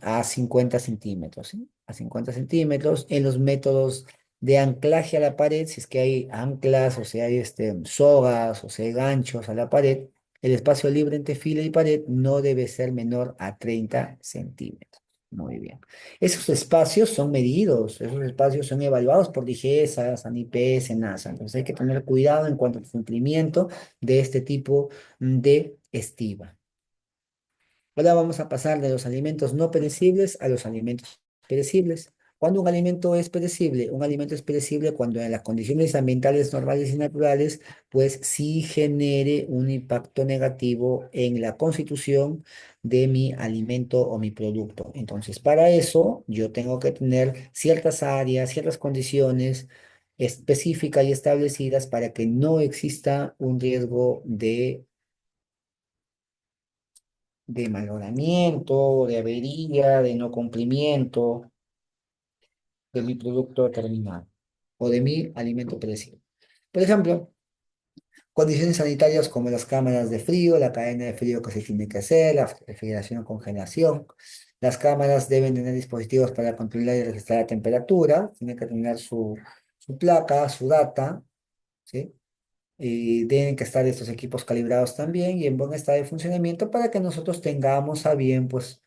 a 50 centímetros, ¿sí? A 50 centímetros. En los métodos de anclaje a la pared, si es que hay anclas o si hay sogas o si hay ganchos a la pared, el espacio libre entre fila y pared no debe ser menor a 30 centímetros. Muy bien. Esos espacios son medidos, esos espacios son evaluados por DIGESA, SANIPE, SENASA. Entonces hay que tener cuidado en cuanto al cumplimiento de este tipo de estiva. Ahora vamos a pasar de los alimentos no perecibles a los alimentos perecibles. Cuando un alimento es perecible, un alimento es perecible cuando en las condiciones ambientales normales y naturales, pues sí genere un impacto negativo en la constitución de mi alimento o mi producto. Entonces, para eso yo tengo que tener ciertas áreas, ciertas condiciones específicas y establecidas para que no exista un riesgo de malogramiento, de avería, de no cumplimiento de mi producto terminado o de mi alimento perecible. Por ejemplo, condiciones sanitarias como las cámaras de frío, la cadena de frío que se tiene que hacer, la refrigeración o congelación. Las cámaras deben tener dispositivos para controlar y registrar la temperatura, tiene que tener su placa, su data, ¿sí? Y deben que estar estos equipos calibrados también y en buen estado de funcionamiento para que nosotros tengamos a bien, pues,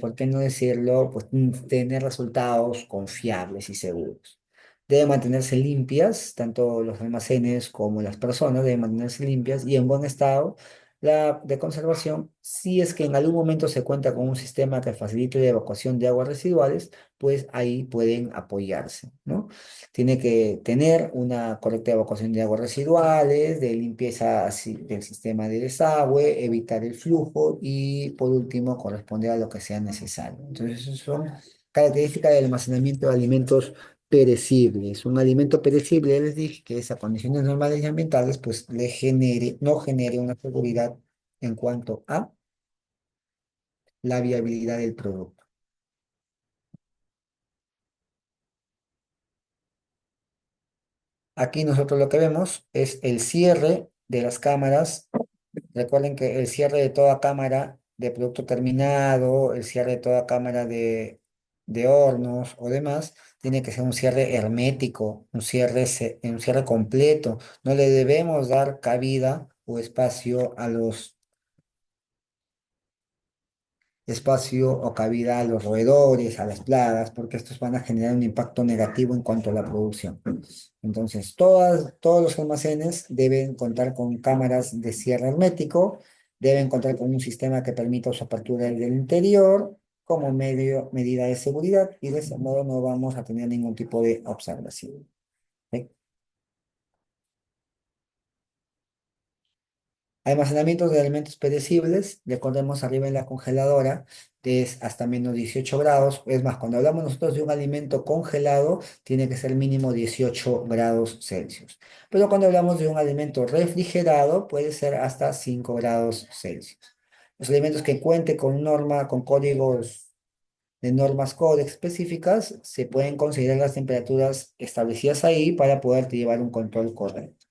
¿por qué no decirlo? Pues tener resultados confiables y seguros. Deben mantenerse limpias, tanto los almacenes como las personas deben mantenerse limpias y en buen estado de conservación. Si es que en algún momento se cuenta con un sistema que facilite la evacuación de aguas residuales, pues ahí pueden apoyarse, ¿no? Tiene que tener una correcta evacuación de aguas residuales, de limpieza del sistema de desagüe, evitar el flujo y por último corresponder a lo que sea necesario. Entonces, esas son características del almacenamiento de alimentos perecibles. Un alimento perecible, ya les dije que es a condiciones normales y ambientales, pues no genere una seguridad en cuanto a la viabilidad del producto. Aquí nosotros lo que vemos es el cierre de las cámaras. Recuerden que el cierre de toda cámara de producto terminado, el cierre de toda cámara de hornos o demás, tiene que ser un cierre hermético, un cierre completo. No le debemos dar cabida o espacio espacio o cabida a los roedores, a las plagas, porque estos van a generar un impacto negativo en cuanto a la producción. Entonces, todos los almacenes deben contar con cámaras de cierre hermético, deben contar con un sistema que permita su apertura desde el interior como medida de seguridad y de ese modo no vamos a tener ningún tipo de observación. ¿Ok? Almacenamiento de alimentos perecibles, recordemos arriba en la congeladora, es hasta menos 18 grados. Es más, cuando hablamos nosotros de un alimento congelado, tiene que ser mínimo 18 grados Celsius. Pero cuando hablamos de un alimento refrigerado, puede ser hasta 5 grados Celsius. Los alimentos que cuenten con con códigos de normas CODEX específicas, se pueden considerar las temperaturas establecidas ahí para poder llevar un control correcto.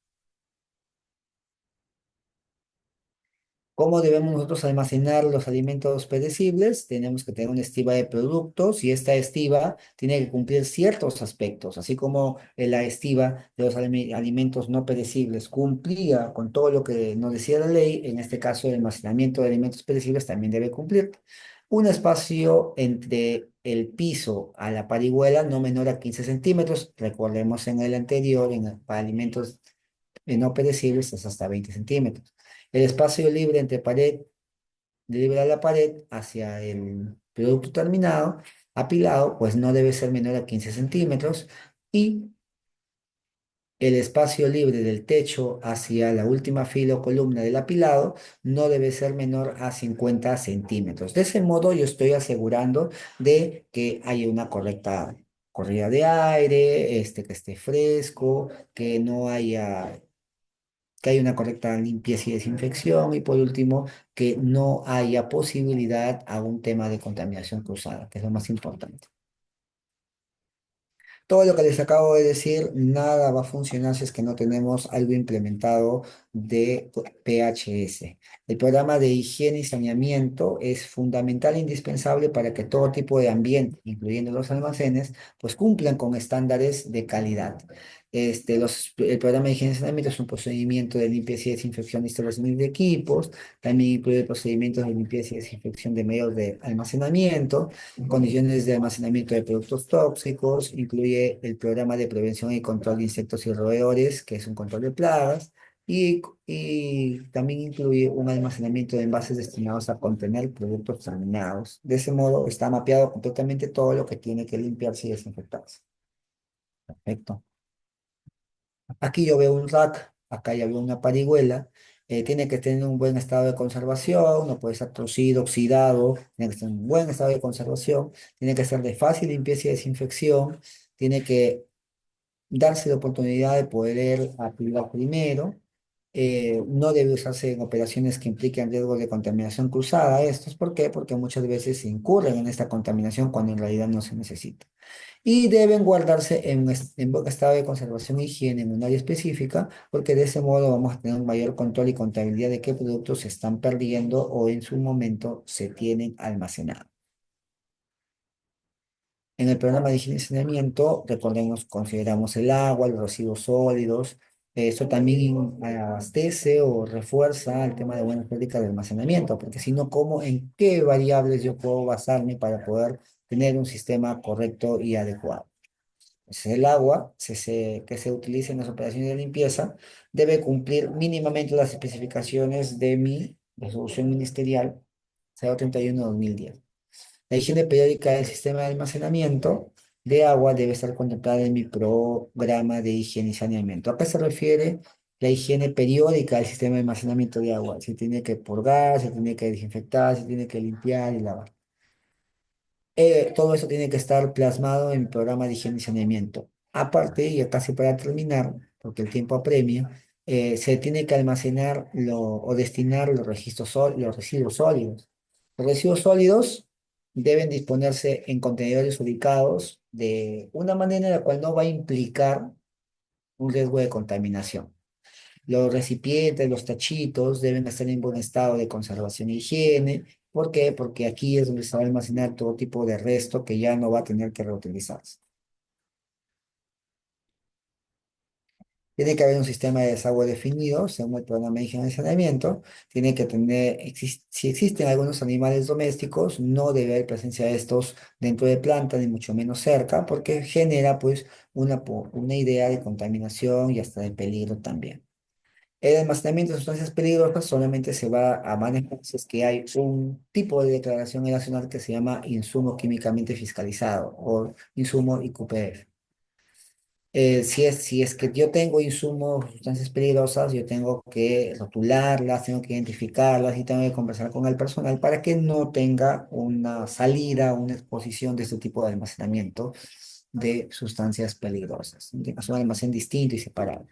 ¿Cómo debemos nosotros almacenar los alimentos perecibles? Tenemos que tener una estiva de productos y esta estiva tiene que cumplir ciertos aspectos, así como la estiva de los alimentos no perecibles cumplía con todo lo que nos decía la ley, en este caso el almacenamiento de alimentos perecibles también debe cumplir. Un espacio entre el piso a la parihuela no menor a 15 centímetros. Recordemos en el anterior, para alimentos no perecibles es hasta 20 centímetros. El espacio libre entre libre a la pared hacia el producto terminado, apilado, pues no debe ser menor a 15 centímetros. Y el espacio libre del techo hacia la última fila o columna del apilado no debe ser menor a 50 centímetros. De ese modo, yo estoy asegurando de que haya una correcta corrida de aire, que esté fresco, que haya una correcta limpieza y desinfección y por último, que no haya posibilidad a un tema de contaminación cruzada, que es lo más importante. Todo lo que les acabo de decir, nada va a funcionar si es que no tenemos algo implementado de PHS. El programa de higiene y saneamiento es fundamental e indispensable para que todo tipo de ambiente, incluyendo los almacenes, pues cumplan con estándares de calidad. El programa de higiene y saneamiento es un procedimiento de limpieza y desinfección de instalaciones de equipos, también incluye procedimientos de limpieza y desinfección de medios de almacenamiento, condiciones de almacenamiento de productos tóxicos, incluye el programa de prevención y control de insectos y roedores, que es un control de plagas, y también incluye un almacenamiento de envases destinados a contener productos terminados. De ese modo está mapeado completamente todo lo que tiene que limpiarse y desinfectarse. Perfecto. Aquí yo veo un rack, acá ya veo una parihuela. Tiene que tener un buen estado de conservación, no puede estar torcido, oxidado, tiene que estar en un buen estado de conservación, tiene que ser de fácil limpieza y desinfección, tiene que darse la oportunidad de poder aplicar primero. No debe usarse en operaciones que impliquen riesgos de contaminación cruzada. ¿Esto es por qué? Porque muchas veces se incurren en esta contaminación cuando en realidad no se necesita y deben guardarse en buen estado de conservación e higiene en un área específica, porque de ese modo vamos a tener un mayor control y contabilidad de qué productos se están perdiendo o en su momento se tienen almacenados. En el programa de higiene y saneamiento, recordemos, consideramos el agua, los residuos sólidos. Esto también abastece o refuerza el tema de buenas prácticas de almacenamiento, porque si no, ¿cómo, en qué variables yo puedo basarme para poder tener un sistema correcto y adecuado? Pues el agua que se utilice en las operaciones de limpieza debe cumplir mínimamente las especificaciones de mi resolución ministerial 031/2010. La higiene periódica del sistema de almacenamiento de agua debe estar contemplada en mi programa de higiene y saneamiento. ¿A qué se refiere la higiene periódica del sistema de almacenamiento de agua? Se tiene que purgar, se tiene que desinfectar, se tiene que limpiar y lavar. Todo eso tiene que estar plasmado en el programa de higiene y saneamiento. Aparte, y ya casi para terminar, porque el tiempo apremia, se tiene que almacenar o destinar los residuos sólidos. Los residuos sólidos deben disponerse en contenedores ubicados de una manera en la cual no va a implicar un riesgo de contaminación. Los recipientes, los tachitos deben estar en buen estado de conservación e higiene. ¿Por qué? Porque aquí es donde se va a almacenar todo tipo de resto que ya no va a tener que reutilizarse. Tiene que haber un sistema de desagüe definido según el programa de higiene y saneamiento. Tiene que tener, si existen algunos animales domésticos, no debe haber presencia de estos dentro de planta, ni mucho menos cerca, porque genera pues una idea de contaminación y hasta de peligro también. El almacenamiento de sustancias peligrosas solamente se va a manejar si es que hay un tipo de declaración nacional que se llama insumo químicamente fiscalizado o insumo IQPF. Si es que yo tengo insumos, sustancias peligrosas, yo tengo que rotularlas, tengo que identificarlas y tengo que conversar con el personal para que no tenga una salida, una exposición de este tipo de almacenamiento de sustancias peligrosas. Es un almacén distinto y separado.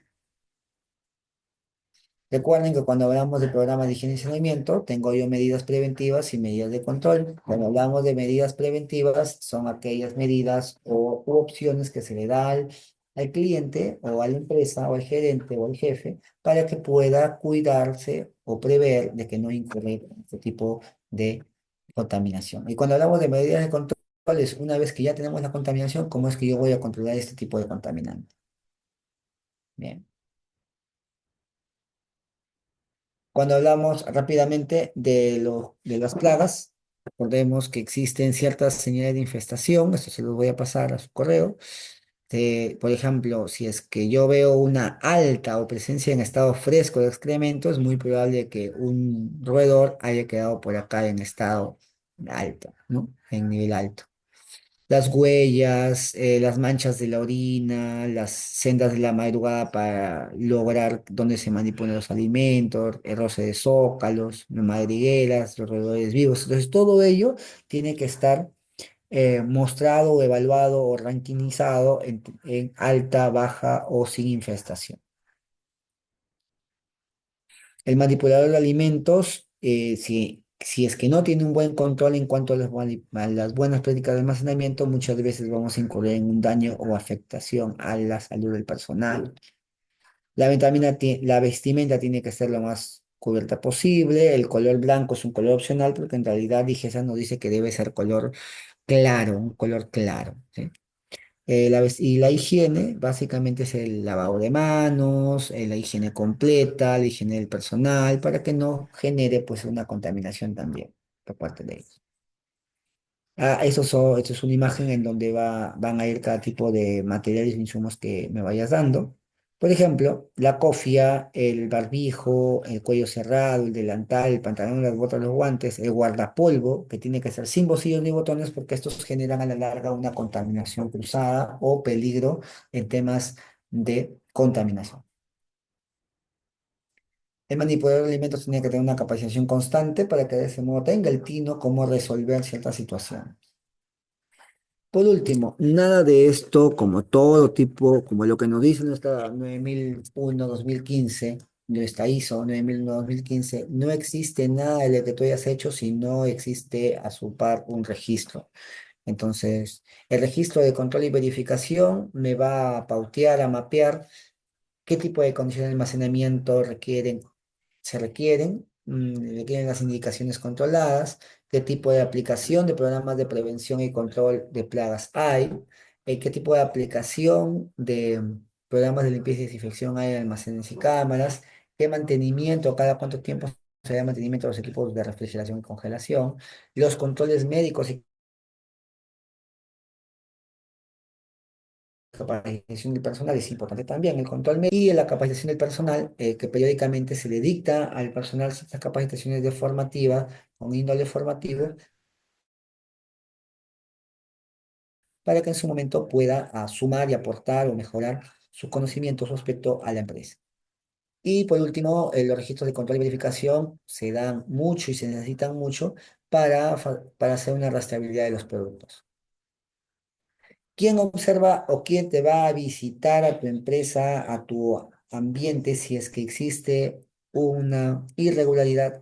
Recuerden que cuando hablamos de programas de higiene y saneamiento, tengo yo medidas preventivas y medidas de control. Cuando hablamos de medidas preventivas, son aquellas medidas o u opciones que se le da al cliente o a la empresa o al gerente o al jefe para que pueda cuidarse o prever de que no incurra en este tipo de contaminación. Y cuando hablamos de medidas de control, es una vez que ya tenemos la contaminación, ¿cómo es que yo voy a controlar este tipo de contaminante? Bien. Cuando hablamos rápidamente de las plagas, recordemos que existen ciertas señales de infestación, esto se los voy a pasar a su correo. Por ejemplo, si es que yo veo una alta o presencia en estado fresco de excremento, es muy probable que un roedor haya quedado por acá en estado alto, ¿no? En nivel alto. Las huellas, las manchas de la orina, las sendas de la madrugada para lograr dónde se manipulan los alimentos, el roce de zócalos, madrigueras, los roedores vivos. Entonces, todo ello tiene que estar mostrado o evaluado o ranquinizado en alta, baja o sin infestación. El manipulador de alimentos, si es que no tiene un buen control en cuanto a a las buenas prácticas de almacenamiento, muchas veces vamos a incurrir en un daño o afectación a la salud del personal. La vestimenta tiene que ser lo más cubierta posible. El color blanco es un color opcional porque en realidad DIGESA nos dice que debe ser color claro, un color claro, ¿sí? Y la higiene básicamente es el lavado de manos, la higiene completa, la higiene del personal, para que no genere pues una contaminación también por parte de ellos. Esto es una imagen en donde van a ir cada tipo de materiales e insumos que me vayas dando. Por ejemplo, la cofia, el barbijo, el cuello cerrado, el delantal, el pantalón, las botas, los guantes, el guardapolvo, que tiene que ser sin bolsillos ni botones porque estos generan a la larga una contaminación cruzada o peligro en temas de contaminación. El manipulador de alimentos tiene que tener una capacitación constante para que de ese modo tenga el tino cómo resolver ciertas situaciones. Por último, nada de esto, como todo tipo, como lo que nos dice nuestra 9001-2015, nuestra ISO 9001-2015, no existe nada de lo que tú hayas hecho si no existe a su par un registro. Entonces, el registro de control y verificación me va a pautear, a mapear qué tipo de condiciones de almacenamiento requieren las indicaciones controladas, qué tipo de aplicación de programas de prevención y control de plagas hay, qué tipo de aplicación de programas de limpieza y desinfección hay en almacenes y cámaras, qué mantenimiento, cada cuánto tiempo se da mantenimiento a los equipos de refrigeración y congelación, los controles médicos y capacitación del personal es importante también, el control médico y la capacitación del personal, que periódicamente se le dicta al personal estas capacitaciones de formativa, con índole formativo, para que en su momento pueda sumar y aportar o mejorar sus conocimientos respecto a la empresa. Y por último, los registros de control y verificación se dan mucho y se necesitan mucho para hacer una rastreabilidad de los productos. ¿Quién observa o quién te va a visitar a tu empresa, a tu ambiente, si es que existe una irregularidad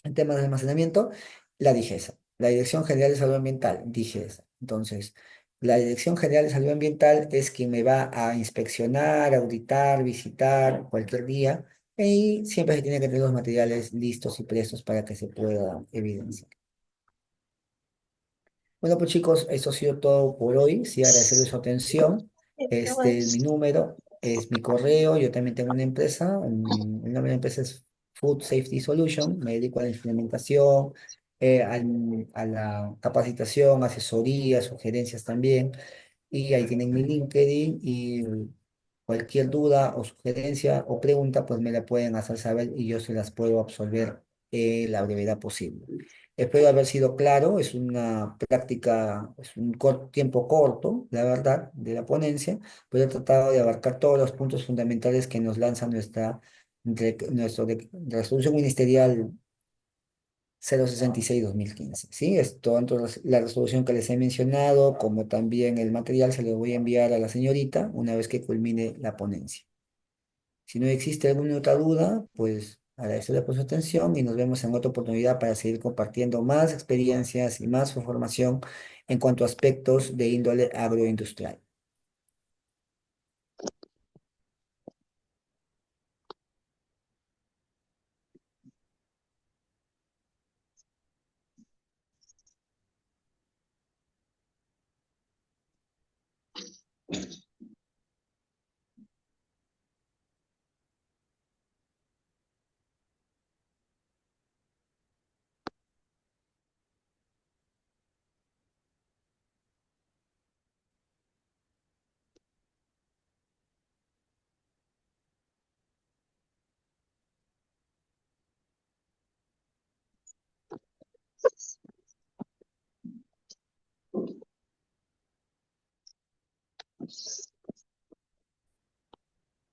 en temas de almacenamiento? La DIGESA, la Dirección General de Salud Ambiental, DIGESA. Entonces, la Dirección General de Salud Ambiental es quien me va a inspeccionar, auditar, visitar cualquier día y siempre se tiene que tener los materiales listos y prestos para que se pueda evidenciar. Bueno, pues chicos, eso ha sido todo por hoy. Sí, agradecerles su atención. Este es mi número. es mi correo. Yo también tengo una empresa, el nombre de la empresa es Food Safety Solution. Me dedico a la implementación, a la capacitación, asesoría, sugerencias también. Y ahí tienen mi LinkedIn y cualquier duda o sugerencia o pregunta, pues me la pueden hacer saber y yo se las puedo absolver la brevedad posible. Espero haber sido claro, es una práctica, es un tiempo corto, la verdad, de la ponencia, pero he tratado de abarcar todos los puntos fundamentales que nos lanza nuestra resolución ministerial 066/2015. ¿Sí? Esto, tanto la resolución que les he mencionado, como también el material, se lo voy a enviar a la señorita una vez que culmine la ponencia. Si no existe alguna otra duda, pues agradecerle por su atención y nos vemos en otra oportunidad para seguir compartiendo más experiencias y más información en cuanto a aspectos de índole agroindustrial.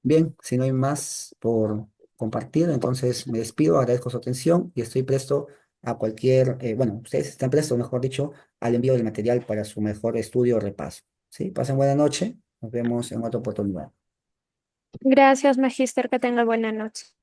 Bien, si no hay más por compartir, entonces me despido, agradezco su atención y estoy presto a cualquier, bueno, ustedes están prestos, mejor dicho, al envío del material para su mejor estudio o repaso. ¿Sí? Pasen buena noche, nos vemos en otra oportunidad. Gracias, Magíster, que tenga buena noche.